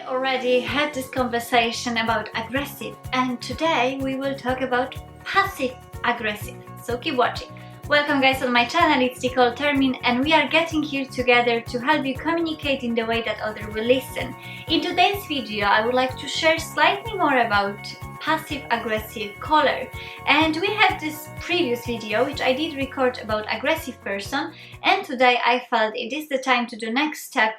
Already had this conversation about aggressive, and today we will talk about passive aggressive, so keep watching. Welcome guys on my channel, it's Nicole Termin, and we are getting here together to help you communicate in the way that others will listen. In today's video I would like to share slightly more about passive aggressive caller, and we had this previous video which I did record about aggressive person, and today I felt it is the time to do next step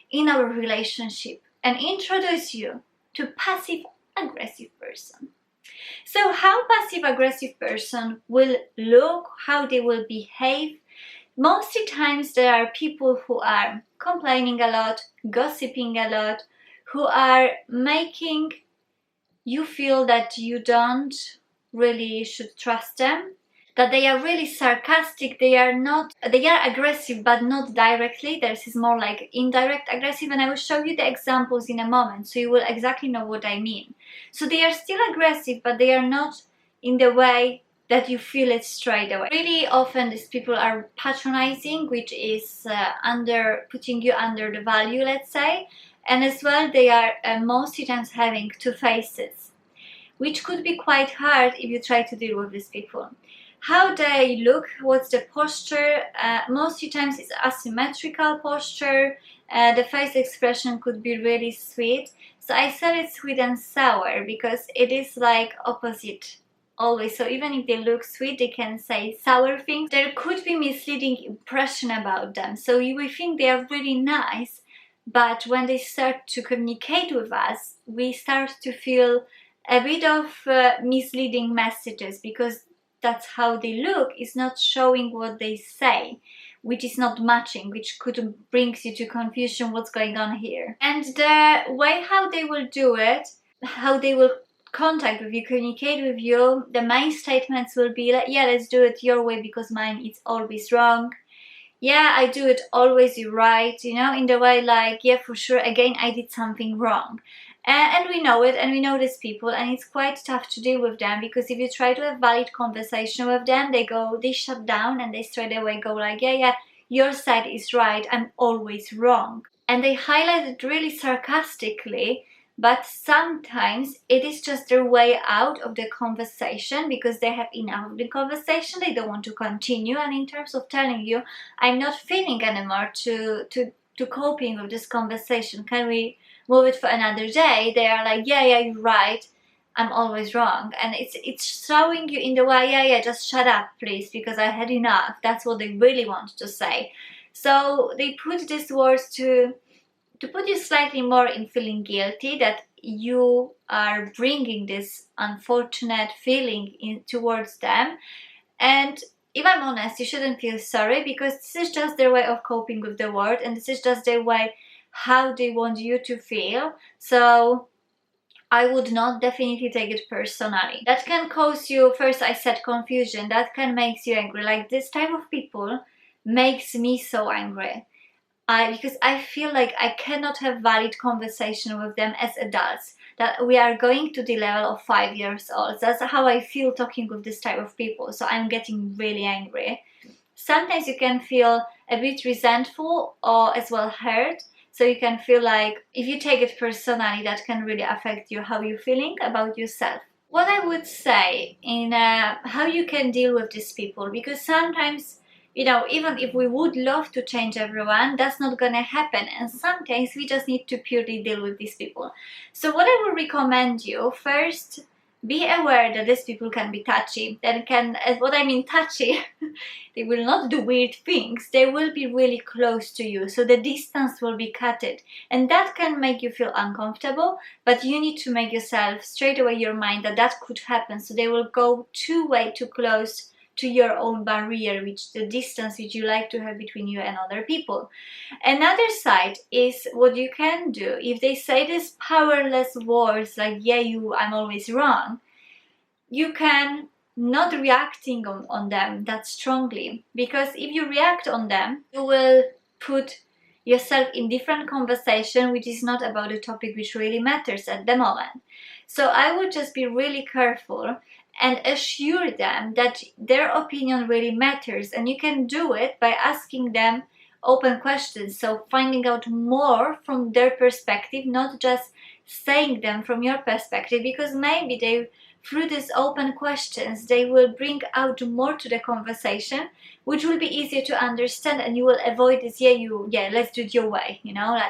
in our relationship and introduce you to passive aggressive person. So how passive aggressive person will look, how they will behave. Mostly times there are people who are complaining a lot, gossiping a lot, who are making you feel that you don't really should trust them, that they are really sarcastic, they are aggressive but not directly. This is more like indirect aggressive, and I will show you the examples in a moment so you will exactly know what I mean. So they are still aggressive but they are not in the way that you feel it straight away. Really often these people are patronizing, which is putting you under the value, let's say, and as well they are mostly times having two faces, which could be quite hard if you try to deal with these people. How they look, what's the posture, mostly times it's asymmetrical posture, the face expression could be really sweet. So I said it's sweet and sour because it is like opposite always. So even if they look sweet, they can say sour things. There could be misleading impression about them. So you will think they are really nice, but when they start to communicate with us, we start to feel a bit of misleading messages, because that's how they look, is not showing what they say, which is not matching, which could bring you to confusion what's going on here. And the way how they will do it, how they will contact with you, communicate with you, the main statements will be like, yeah, let's do it your way because mine is always wrong. Yeah, I do it always right, you know, in the way like, yeah, for sure, again, I did something wrong. And we know it, and we know these people, and it's quite tough to deal with them, because if you try to have valid conversation with them, they shut down and they straight away go like, yeah, your side is right, I'm always wrong. And they highlight it really sarcastically, but sometimes it is just their way out of the conversation, because they have enough of the conversation, they don't want to continue, and in terms of telling you, I'm not feeling anymore to coping with this conversation, can we move it for another day? They are like, yeah, you're right, I'm always wrong. And it's showing you in the way, yeah, just shut up please, because I had enough. That's what they really want to say. So they put these words to put you slightly more in feeling guilty that you are bringing this unfortunate feeling in towards them. And if I'm honest, you shouldn't feel sorry, because this is just their way of coping with the world, and this is just their way how they want you to feel. So I would not definitely take it personally. That can cause you, first I said, confusion. That can make you angry. Like, this type of people makes me so angry. Because I feel like I cannot have valid conversation with them as adults, that we are going to the level of 5 years old. That's how I feel talking with this type of people. So I'm getting really angry. Sometimes you can feel a bit resentful or as well hurt. So you can feel like, if you take it personally, that can really affect you, how you're feeling about yourself. What I would say in how you can deal with these people, because sometimes, you know, even if we would love to change everyone, that's not gonna happen, and sometimes we just need to purely deal with these people. So what I would recommend you, first, be aware that these people can be touchy. What I mean touchy, they will not do weird things, they will be really close to you, so the distance will be cut, and that can make you feel uncomfortable, but you need to make yourself straight away your mind that could happen, so they will go too close to your own barrier, which the distance which you like to have between you and other people. Another side is what you can do. If they say these powerless words like, yeah, I'm always wrong, you can not reacting on them that strongly, because if you react on them, you will put yourself in different conversation which is not about the topic which really matters at the moment. So I would just be really careful and assure them that their opinion really matters, and you can do it by asking them open questions, so finding out more from their perspective, not just saying them from your perspective, because maybe they, through these open questions, they will bring out more to the conversation, which will be easier to understand, and you will avoid this, let's do it your way,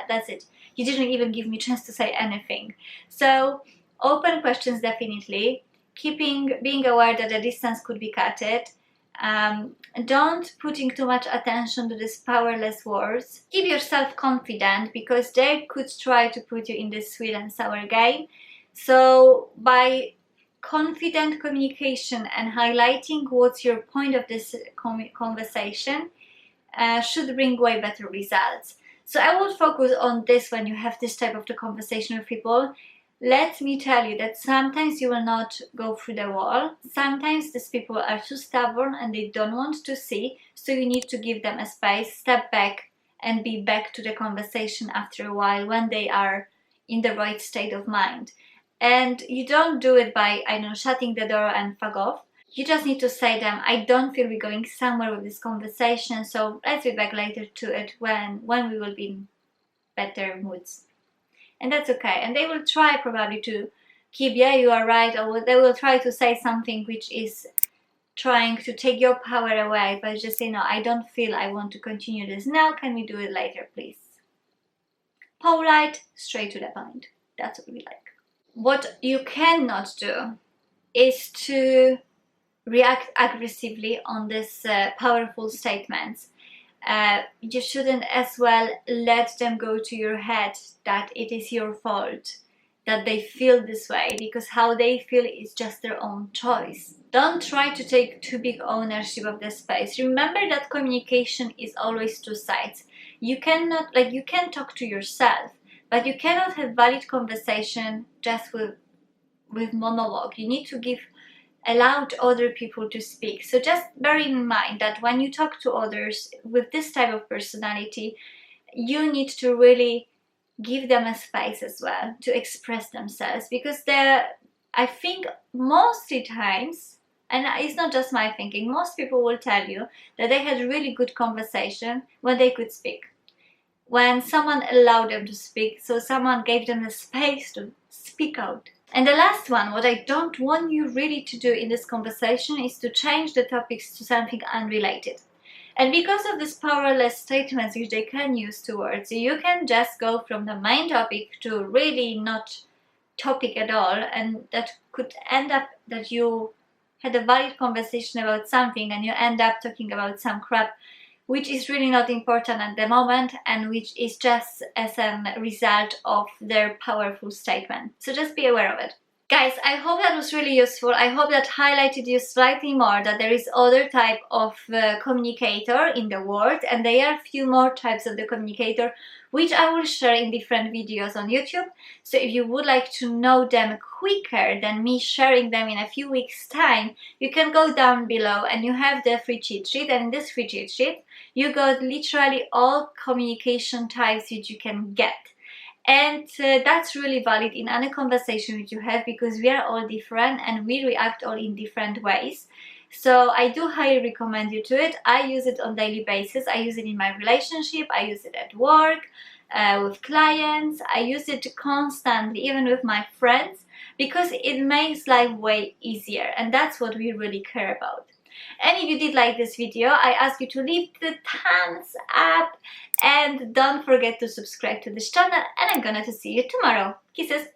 that's it. You didn't even give me a chance to say anything. So open questions, definitely. Being aware that the distance could be cut. Don't putting too much attention to these powerless words. Keep yourself confident, because they could try to put you in this sweet and sour game. So by confident communication and highlighting what's your point of this conversation should bring way better results. So I would focus on this when you have this type of the conversation with people. Let me tell you that sometimes you will not go through the wall. Sometimes these people are too stubborn and they don't want to see, so you need to give them a space, step back, and be back to the conversation after a while when they are in the right state of mind. And you don't do it by, shutting the door and fuck off. You just need to say them, I don't feel we're going somewhere with this conversation, so let's be back later to it when we will be in better moods. And that's okay. And they will try probably to keep, you are right, or they will try to say something which is trying to take your power away, but just say, no, I don't feel I want to continue this now, can we do it later, please? Polite, straight to the point. That's what we like. What you cannot do is to react aggressively on these powerful statements. You shouldn't as well let them go to your head that it is your fault that they feel this way, because how they feel is just their own choice. Don't try to take too big ownership of the space. Remember that communication is always two sides. You cannot, you can talk to yourself, but you cannot have valid conversation just with monologue. You need to allow other people to speak. So just bear in mind that when you talk to others with this type of personality, you need to really give them a space as well to express themselves, because I think most of the times, and it's not just my thinking, most people will tell you that they had really good conversation when they could speak, when someone allowed them to speak, so someone gave them the space to speak out. And the last one, what I don't want you really to do in this conversation, is to change the topics to something unrelated. And because of these powerless statements which they can use towards you, you can just go from the main topic to really not topic at all, and that could end up that you had a valid conversation about something and you end up talking about some crap which is really not important at the moment, and which is just as a result of their powerful statement. So just be aware of it. Guys, I hope that was really useful. I hope that highlighted you slightly more that there is other type of communicator in the world, and there are few more types of the communicator which I will share in different videos on YouTube. So if you would like to know them quicker than me sharing them in a few weeks time, you can go down below and you have the free cheat sheet, and in this free cheat sheet you got literally all communication types that you can get. And that's really valid in any conversation which you have, because we are all different and we react all in different ways. So I do highly recommend you to it. I use it on daily basis. I use it in my relationship. I use it at work, with clients. I use it constantly, even with my friends, because it makes life way easier. And that's what we really care about. And if you did like this video, I ask you to leave the thumbs up and don't forget to subscribe to this channel, and I'm gonna see you tomorrow. Kisses!